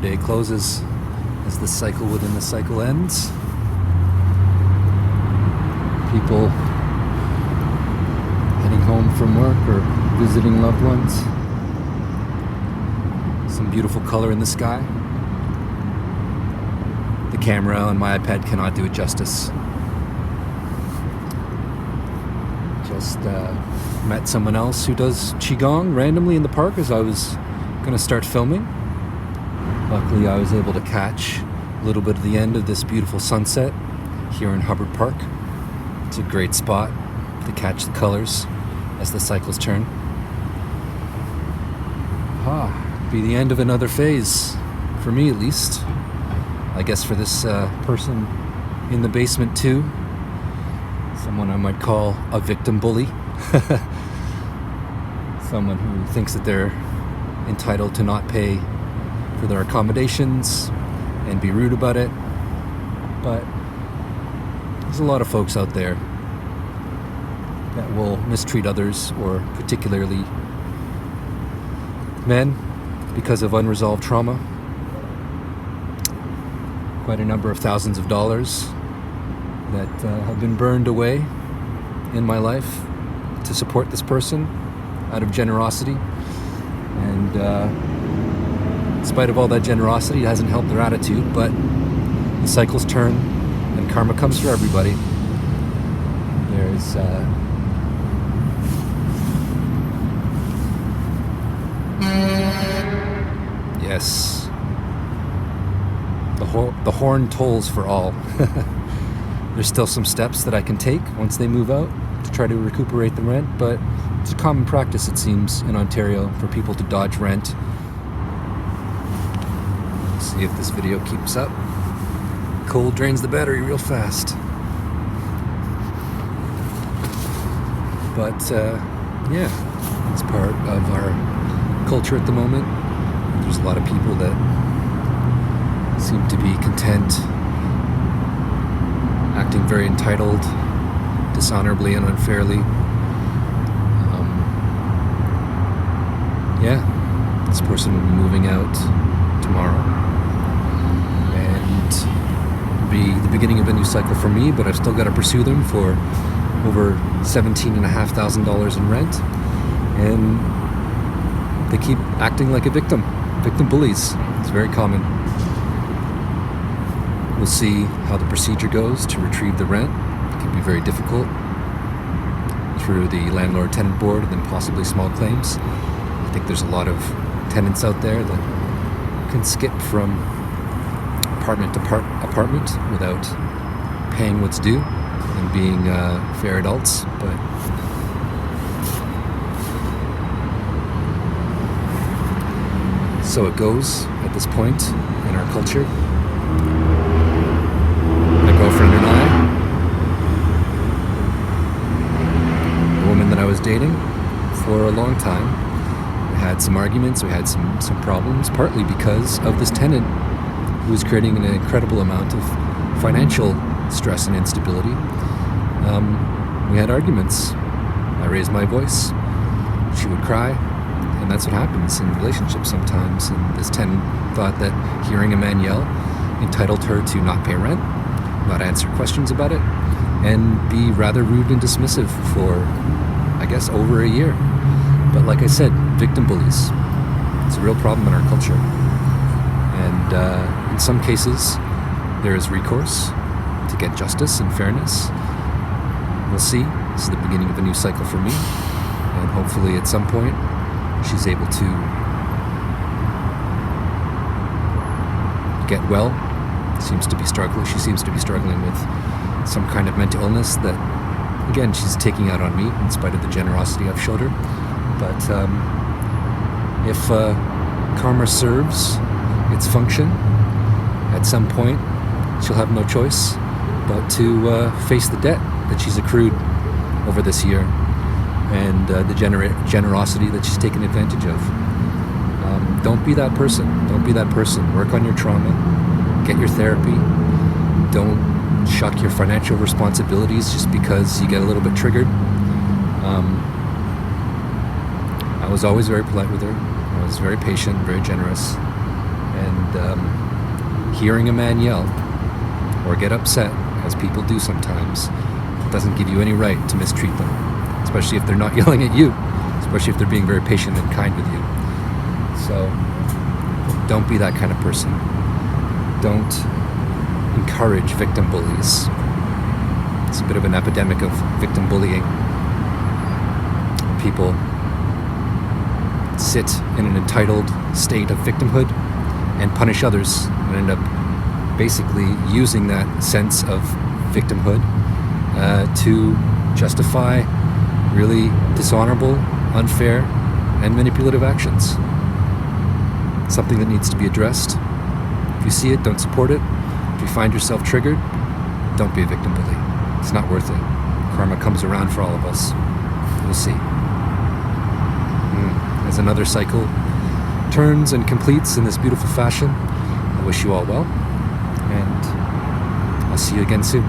day closes as the cycle within the cycle ends. People heading home from work or visiting loved ones. Some beautiful color in the sky. The camera on my iPad cannot do it justice. Just met someone else who does Qigong randomly in the park as I was going to start filming. Luckily, I was able to catch a little bit of the end of this beautiful sunset here in Hubbard Park. It's a great spot to catch the colors as the cycles turn. Be the end of another phase, for me at least. I guess for this person in the basement too. Someone I might call a victim bully. Someone who thinks that they're entitled to not pay for their accommodations and be rude about it. But there's a lot of folks out there that will mistreat others, or particularly men, because of unresolved trauma. Quite a number of thousands of dollars that have been burned away in my life to support this person out of generosity. And in spite of all that generosity, it hasn't helped their attitude, but the cycles turn and karma comes for everybody. There's yes, the horn tolls for all. There's still some steps that I can take once they move out to try to recuperate the rent, but it's a common practice, it seems, in Ontario for people to dodge rent. Let's see if this video keeps up. Cold drains the battery real fast. But yeah, it's part of our culture at the moment. There's a lot of people that seem to be content, acting very entitled, dishonorably and unfairly. Yeah, this person will be moving out tomorrow, and be the beginning of a new cycle for me, but I've still got to pursue them for over $17,500 in rent, and they keep acting like a victim bullies. It's very common. We'll see how the procedure goes to retrieve the rent. It can be very difficult through the Landlord Tenant Board and then possibly small claims. I think there's a lot of tenants out there that can skip from apartment to apartment without paying what's due and being fair adults, but so it goes at this point in our culture. My girlfriend and I, the woman that I was dating for a long time, we had some arguments, we had some problems, partly because of this tenant who was creating an incredible amount of financial stress and instability. We had arguments. I raised my voice. She would cry. And that's what happens in relationships sometimes. And this tenant thought that hearing a man yell entitled her to not pay rent, not answer questions about it, and be rather rude and dismissive for, I guess, over a year. But like I said, victim bullies. It's a real problem in our culture. And in some cases, there is recourse to get justice and fairness. We'll see. This is the beginning of a new cycle for me. And hopefully at some point, she's able to get well. She seems to be struggling with some kind of mental illness that, again, she's taking out on me in spite of the generosity I've showed her. But if karma serves its function, at some point she'll have no choice but to face the debt that she's accrued over this year, and the generosity that she's taken advantage of. Don't be that person. Don't be that person. Work on your trauma. Get your therapy. Don't shuck your financial responsibilities just because you get a little bit triggered. I was always very polite with her. I was very patient, very generous. And hearing a man yell or get upset, as people do sometimes, doesn't give you any right to mistreat them, especially if they're not yelling at you, especially if they're being very patient and kind with you. So don't be that kind of person. Don't encourage victim bullies. It's a bit of an epidemic of victim bullying. People sit in an entitled state of victimhood and punish others and end up basically using that sense of victimhood to justify really dishonorable, unfair, and manipulative actions. Something that needs to be addressed. If you see it, don't support it. If you find yourself triggered, don't be a victim bully. It's not worth it. Karma comes around for all of us. We'll see. As another cycle turns and completes in this beautiful fashion, I wish you all well, and I'll see you again soon.